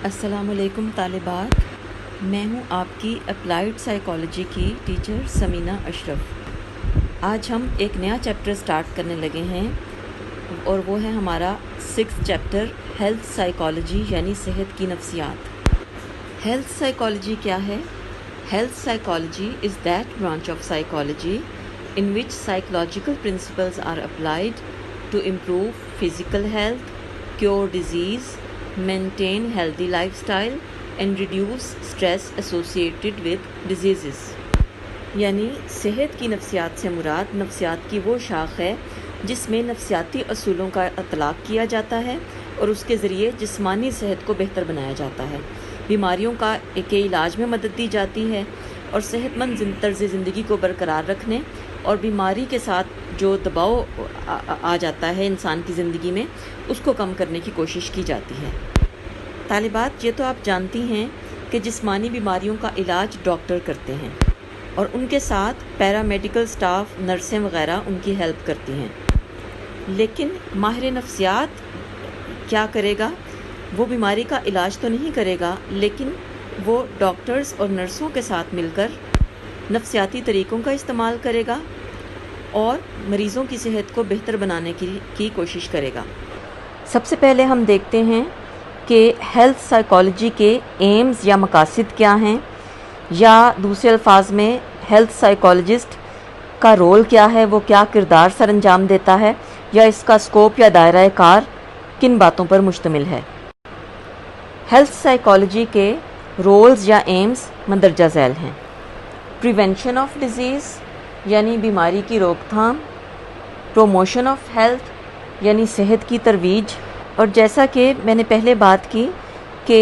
السلام علیکم طالبات، میں ہوں آپ کی اپلائیڈ سائیکالوجی کی ٹیچر سمینہ اشرف۔ آج ہم ایک نیا چیپٹر سٹارٹ کرنے لگے ہیں اور وہ ہے ہمارا 6 چیپٹر ہیلتھ سائیکالوجی یعنی صحت کی نفسیات۔ ہیلتھ سائیکالوجی کیا ہے؟ Health psychology is that branch of psychology in which psychological principles are applied to improve physical health, cure disease, maintain healthy lifestyle and reduce stress associated with diseases۔ یعنی صحت کی نفسیات سے مراد نفسیات کی وہ شاخ ہے جس میں نفسیاتی اصولوں کا اطلاق کیا جاتا ہے اور اس کے ذریعے جسمانی صحت کو بہتر بنایا جاتا ہے، بیماریوں کے علاج میں مدد دی جاتی ہے اور صحت مند طرز زندگی کو برقرار رکھنے اور بیماری کے ساتھ جو دباؤ آ جاتا ہے انسان کی زندگی میں اس کو کم کرنے کی کوشش کی جاتی ہے۔ طالبات، یہ تو آپ جانتی ہیں کہ جسمانی بیماریوں کا علاج ڈاکٹر کرتے ہیں اور ان کے ساتھ پیرا میڈیکل سٹاف، نرسیں وغیرہ ان کی ہیلپ کرتی ہیں، لیکن ماہر نفسیات کیا کرے گا؟ وہ بیماری کا علاج تو نہیں کرے گا، لیکن وہ ڈاکٹرز اور نرسوں کے ساتھ مل کر نفسیاتی طریقوں کا استعمال کرے گا اور مریضوں کی صحت کو بہتر بنانے کی کوشش کرے گا۔ سب سے پہلے ہم دیکھتے ہیں کہ ہیلتھ سائیکالوجی کے ایمز یا مقاصد کیا ہیں، یا دوسرے الفاظ میں ہیلتھ سائیکالوجسٹ کا رول کیا ہے، وہ کیا کردار سر انجام دیتا ہے، یا اس کا اسکوپ یا دائرہ کار کن باتوں پر مشتمل ہے۔ ہیلتھ سائیکالوجی کے رولز یا ایمز مندرجہ ذیل ہیں۔ پریونشن آف ڈیزیز یعنی بیماری کی روک تھام، پروموشن آف ہیلتھ یعنی صحت کی ترویج، اور جیسا کہ میں نے پہلے بات کی کہ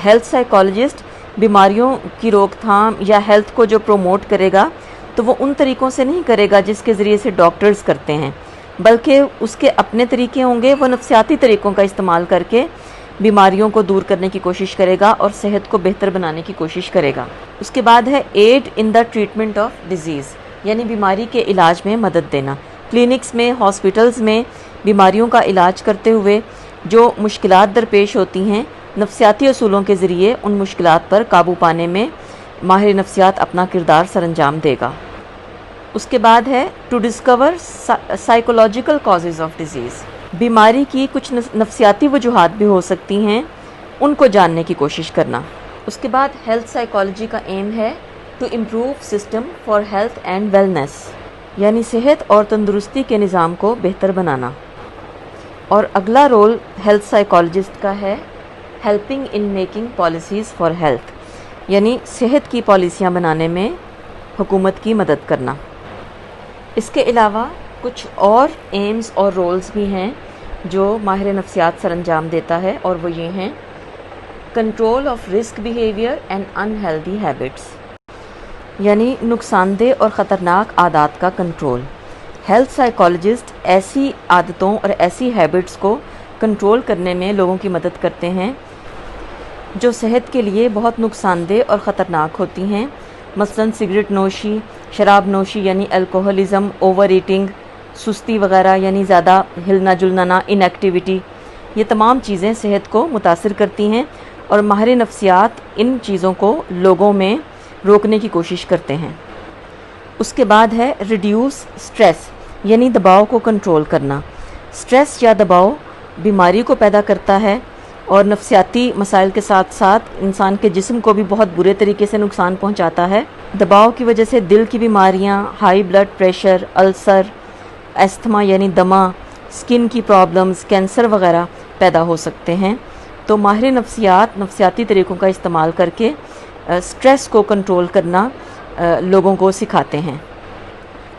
ہیلتھ سائیکالوجسٹ بیماریوں کی روک تھام یا ہیلتھ کو جو پروموٹ کرے گا تو وہ ان طریقوں سے نہیں کرے گا جس کے ذریعے سے ڈاکٹرز کرتے ہیں، بلکہ اس کے اپنے طریقے ہوں گے۔ وہ نفسیاتی طریقوں کا استعمال کر کے بیماریوں کو دور کرنے کی کوشش کرے گا اور صحت کو بہتر بنانے کی کوشش کرے گا۔ اس کے بعد ہے aid in the treatment of disease یعنی بیماری کے علاج میں مدد دینا۔ کلینکس میں، ہاسپٹلز میں بیماریوں کا علاج کرتے ہوئے جو مشکلات درپیش ہوتی ہیں، نفسیاتی اصولوں کے ذریعے ان مشکلات پر قابو پانے میں ماہر نفسیات اپنا کردار سر انجام دے گا۔ اس کے بعد ہے to discover psychological causes of disease, بیماری کی کچھ نفسیاتی وجوہات بھی ہو سکتی ہیں، ان کو جاننے کی کوشش کرنا۔ اس کے بعد ہیلتھ سائیکالوجی کا ایم ہے to improve system for health and wellness یعنی صحت اور تندرستی کے نظام کو بہتر بنانا۔ اور اگلا رول ہیلتھ سائیکالوجسٹ کا ہے helping in making policies for health یعنی صحت کی پالیسیاں بنانے میں حکومت کی مدد کرنا۔ اس کے علاوہ کچھ اور ایمز اور رولز بھی ہیں جو ماہر نفسیات سر انجام دیتا ہے، اور وہ یہ ہیں control of risk behaviour and unhealthy habits یعنی نقصان دہ اور خطرناک عادات کا کنٹرول۔ ہیلتھ سائیکالوجسٹ ایسی عادتوں اور ایسی ہیبٹس کو کنٹرول کرنے میں لوگوں کی مدد کرتے ہیں جو صحت کے لیے بہت نقصان دہ اور خطرناک ہوتی ہیں، مثلا سگریٹ نوشی، شراب نوشی یعنی الکوہلزم، اوور ایٹنگ، سستی وغیرہ یعنی زیادہ ہلنا جلنا نہ، ان ایکٹیویٹی، یہ تمام چیزیں صحت کو متاثر کرتی ہیں اور ماہر نفسیات ان چیزوں کو لوگوں میں روکنے کی کوشش کرتے ہیں۔ اس کے بعد ہے ریڈیوس سٹریس یعنی دباؤ کو کنٹرول کرنا۔ سٹریس یا دباؤ بیماری کو پیدا کرتا ہے اور نفسیاتی مسائل کے ساتھ ساتھ انسان کے جسم کو بھی بہت برے طریقے سے نقصان پہنچاتا ہے۔ دباؤ کی وجہ سے دل کی بیماریاں، ہائی بلڈ پریشر، السر، استھما یعنی دمہ، سکن کی پرابلمز، کینسر وغیرہ پیدا ہو سکتے ہیں۔ تو ماہر نفسیات نفسیاتی طریقوں کا استعمال کر کے سٹریس کو کنٹرول کرنا لوگوں کو سکھاتے ہیں۔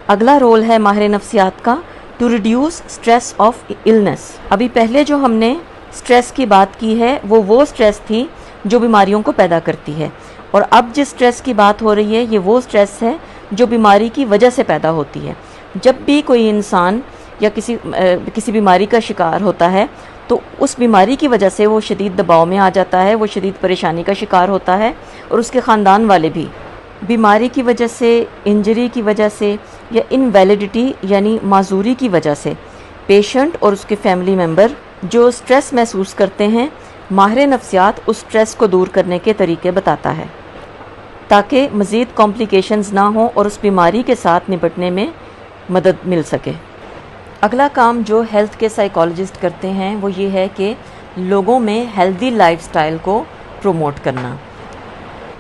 اگلا رول ہے ماہر نفسیات کا to reduce stress of illness. ابھی پہلے جو ہم نے سٹریس کی بات کی ہے وہ سٹریس تھی جو بیماریوں کو پیدا کرتی ہے، اور اب جس سٹریس کی بات ہو رہی ہے یہ وہ سٹریس ہے جو بیماری کی وجہ سے پیدا ہوتی ہے۔ جب بھی کوئی انسان یا کسی بیماری کا شکار ہوتا ہے تو اس بیماری کی وجہ سے وہ شدید دباؤ میں آ جاتا ہے، وہ شدید پریشانی کا شکار ہوتا ہے، اور اس کے خاندان والے بھی بیماری کی وجہ سے، انجری کی وجہ سے یا انویلڈیٹی یعنی معذوری کی وجہ سے پیشنٹ اور اس کے فیملی ممبر جو سٹریس محسوس کرتے ہیں ماہر نفسیات اس سٹریس کو دور کرنے کے طریقے بتاتا ہے تاکہ مزید کمپلیکیشنز نہ ہوں اور اس بیماری کے ساتھ نپٹنے میں مدد مل سکے۔ اگلا کام جو ہیلتھ کے سائیکالوجسٹ کرتے ہیں وہ یہ ہے کہ لوگوں میں ہیلدی لائف سٹائل کو پروموٹ کرنا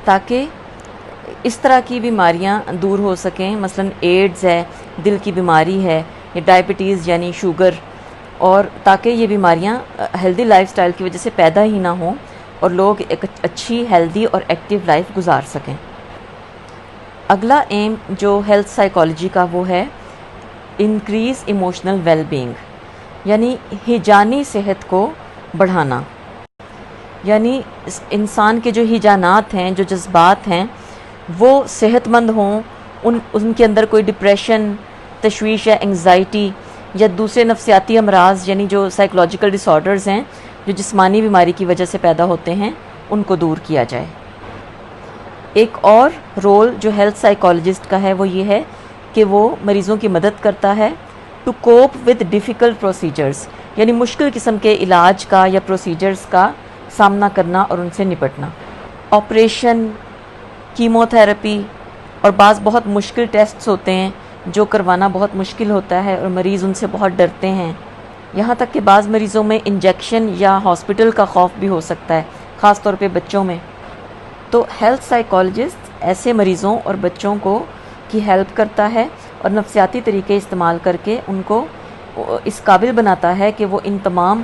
تاکہ اس طرح کی بیماریاں دور ہو سکیں، مثلا ایڈز ہے، دل کی بیماری ہے، یا ڈائبٹیز یعنی شوگر، اور تاکہ یہ بیماریاں ہیلدی لائف سٹائل کی وجہ سے پیدا ہی نہ ہوں اور لوگ ایک اچھی ہیلدی اور ایکٹیو لائف گزار سکیں۔ اگلا ایم جو ہیلتھ سائیکالوجی کا وہ ہے انکریز ایموشنل ویل بینگ، یعنی ہیجانی صحت کو بڑھانا، یعنی انسان کے جو ہیجانات ہیں، جو جذبات ہیں، وہ صحت مند ہوں، ان کے اندر کوئی ڈپریشن، تشویش یا انگزائٹی یا دوسرے نفسیاتی امراض یعنی جو سائیکولوجیکل ڈس آرڈرز ہیں جو جسمانی بیماری کی وجہ سے پیدا ہوتے ہیں، ان کو دور کیا جائے۔ ایک اور رول جو ہیلتھ سائیکالوجسٹ کا ہے وہ یہ ہے کہ وہ مریضوں کی مدد کرتا ہے to cope with difficult procedures, یعنی مشکل قسم کے علاج کا یا پروسیجرز کا سامنا کرنا اور ان سے نپٹنا۔ آپریشن، کیمو تھراپی اور بعض بہت مشکل ٹیسٹس ہوتے ہیں جو کروانا بہت مشکل ہوتا ہے اور مریض ان سے بہت ڈرتے ہیں، یہاں تک کہ بعض مریضوں میں انجیکشن یا ہاسپٹل کا خوف بھی ہو سکتا ہے، خاص طور پہ بچوں میں۔ تو ہیلتھ سائیکالوجسٹ ایسے مریضوں اور بچوں کو کی ہیلپ کرتا ہے اور نفسیاتی طریقے استعمال کر کے ان کو اس قابل بناتا ہے کہ وہ ان تمام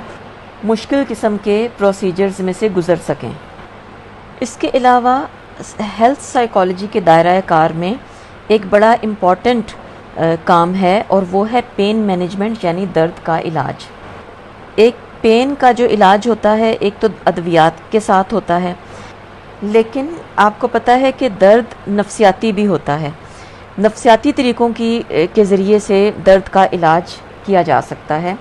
مشکل قسم کے پروسیجرز میں سے گزر سکیں۔ اس کے علاوہ ہیلتھ سائیکالوجی کے دائرہ کار میں ایک بڑا امپورٹنٹ کام ہے اور وہ ہے پین مینجمنٹ، یعنی درد کا علاج۔ ایک پین کا جو علاج ہوتا ہے ایک تو ادویات کے ساتھ ہوتا ہے، لیکن آپ کو پتہ ہے کہ درد نفسیاتی بھی ہوتا ہے۔ نفسیاتی طریقوں کے ذریعے سے درد کا علاج کیا جا سکتا ہے،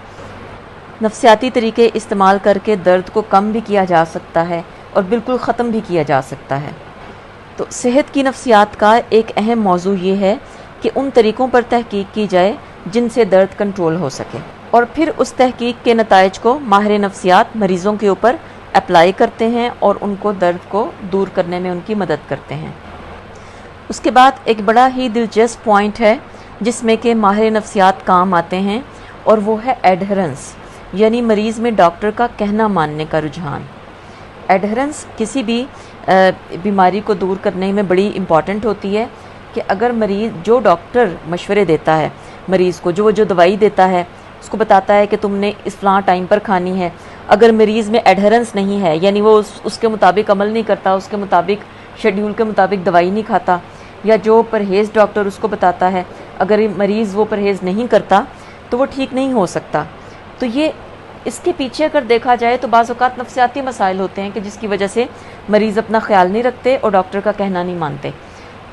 نفسیاتی طریقے استعمال کر کے درد کو کم بھی کیا جا سکتا ہے اور بالکل ختم بھی کیا جا سکتا ہے۔ تو صحت کی نفسیات کا ایک اہم موضوع یہ ہے کہ ان طریقوں پر تحقیق کی جائے جن سے درد کنٹرول ہو سکے، اور پھر اس تحقیق کے نتائج کو ماہر نفسیات مریضوں کے اوپر اپلائی کرتے ہیں اور ان کو درد کو دور کرنے میں ان کی مدد کرتے ہیں۔ اس کے بعد ایک بڑا ہی دلچسپ پوائنٹ ہے جس میں کہ ماہر نفسیات کام آتے ہیں، اور وہ ہے ایڈہرنس، یعنی مریض میں ڈاکٹر کا کہنا ماننے کا رجحان۔ ایڈہرنس کسی بھی بیماری کو دور کرنے میں بڑی امپورٹنٹ ہوتی ہے کہ اگر مریض جو ڈاکٹر مشورے دیتا ہے مریض کو، جو دوائی دیتا ہے اس کو بتاتا ہے کہ تم نے اس فلاں ٹائم پر کھانی ہے، اگر مریض میں ایڈہرنس نہیں ہے، یعنی وہ اس کے مطابق عمل نہیں کرتا، اس کے مطابق شیڈیول کے مطابق دوائی نہیں کھاتا، یا جو پرہیز ڈاکٹر اس کو بتاتا ہے اگر مریض وہ پرہیز نہیں کرتا تو وہ ٹھیک نہیں ہو سکتا۔ تو یہ اس کے پیچھے اگر دیکھا جائے تو بعض اوقات نفسیاتی مسائل ہوتے ہیں کہ جس کی وجہ سے مریض اپنا خیال نہیں رکھتے اور ڈاکٹر کا کہنا نہیں مانتے۔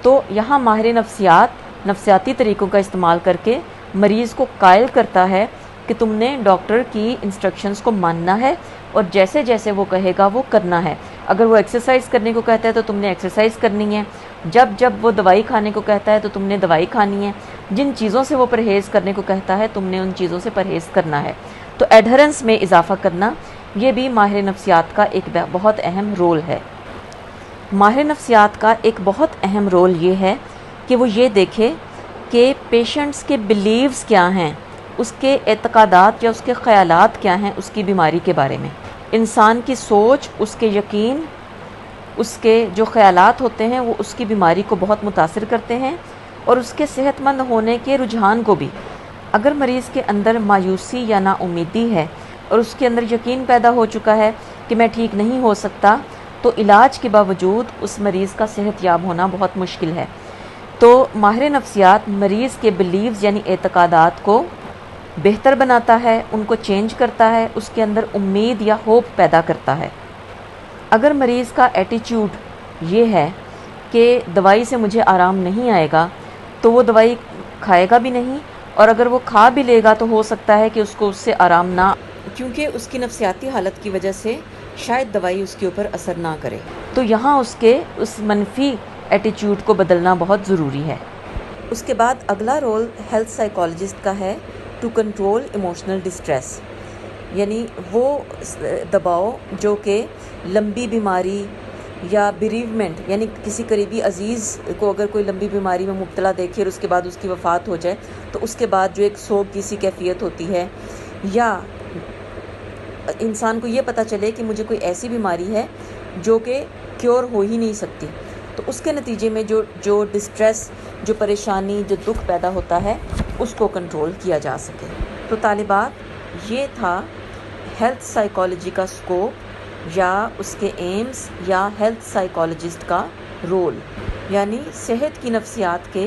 تو یہاں ماہر نفسیات نفسیاتی طریقوں کا استعمال کر کے مریض کو قائل کرتا ہے کہ تم نے ڈاکٹر کی انسٹرکشنز کو ماننا ہے اور جیسے جیسے وہ کہے گا وہ کرنا ہے۔ اگر وہ ایکسرسائز کرنے کو کہتا ہے تو تم نے ایکسرسائز کرنی ہے، جب وہ دوائی کھانے کو کہتا ہے تو تم نے دوائی کھانی ہے، جن چیزوں سے وہ پرہیز کرنے کو کہتا ہے تم نے ان چیزوں سے پرہیز کرنا ہے۔ تو ایڈہرنس میں اضافہ کرنا یہ بھی ماہر نفسیات کا ایک بہت اہم رول ہے۔ ماہر نفسیات کا ایک بہت اہم رول یہ ہے کہ وہ یہ دیکھے کہ پیشنٹس کے بیلیوز کیا ہیں، اس کے اعتقادات یا اس کے خیالات کیا ہیں اس کی بیماری کے بارے میں۔ انسان کی سوچ، اس کے یقین، اس کے جو خیالات ہوتے ہیں وہ اس کی بیماری کو بہت متاثر کرتے ہیں اور اس کے صحت مند ہونے کے رجحان کو بھی۔ اگر مریض کے اندر مایوسی یا نا امیدی ہے اور اس کے اندر یقین پیدا ہو چکا ہے کہ میں ٹھیک نہیں ہو سکتا، تو علاج کے باوجود اس مریض کا صحت یاب ہونا بہت مشکل ہے۔ تو ماہر نفسیات مریض کے بیلیوز یعنی اعتقادات کو بہتر بناتا ہے، ان کو چینج کرتا ہے، اس کے اندر امید یا ہوپ پیدا کرتا ہے۔ اگر مریض کا ایٹیچیوڈ یہ ہے کہ دوائی سے مجھے آرام نہیں آئے گا تو وہ دوائی کھائے گا بھی نہیں، اور اگر وہ کھا بھی لے گا تو ہو سکتا ہے کہ اس کو اس سے آرام نہ، کیونکہ اس کی نفسیاتی حالت کی وجہ سے شاید دوائی اس کے اوپر اثر نہ کرے۔ تو یہاں اس منفی ایٹیچیوڈ کو بدلنا بہت ضروری ہے۔ اس کے بعد اگلا رول ہیلتھ سائیکالوجسٹ کا ہے ٹو کنٹرول ایموشنل ڈسٹریس، یعنی وہ دباؤ جو کہ لمبی بیماری یا بیریومنٹ، یعنی کسی قریبی عزیز کو اگر کوئی لمبی بیماری میں مبتلا دیکھے اور اس کے بعد اس کی وفات ہو جائے تو اس کے بعد جو ایک سوگ کی سی کیفیت ہوتی ہے، یا انسان کو یہ پتہ چلے کہ مجھے کوئی ایسی بیماری ہے جو کہ کیور ہو ہی نہیں سکتی، تو اس کے نتیجے میں جو ڈسٹریس، جو پریشانی، جو دکھ پیدا ہوتا ہے اس کو کنٹرول کیا جا سکے۔ تو طالبات، یہ تھا ہیلتھ سائیکالوجی کا سکوپ یا اس کے ایمز یا ہیلتھ سائیکالوجسٹ کا رول، یعنی صحت کی نفسیات کے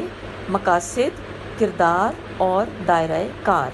مقاصد، کردار اور دائرہ کار۔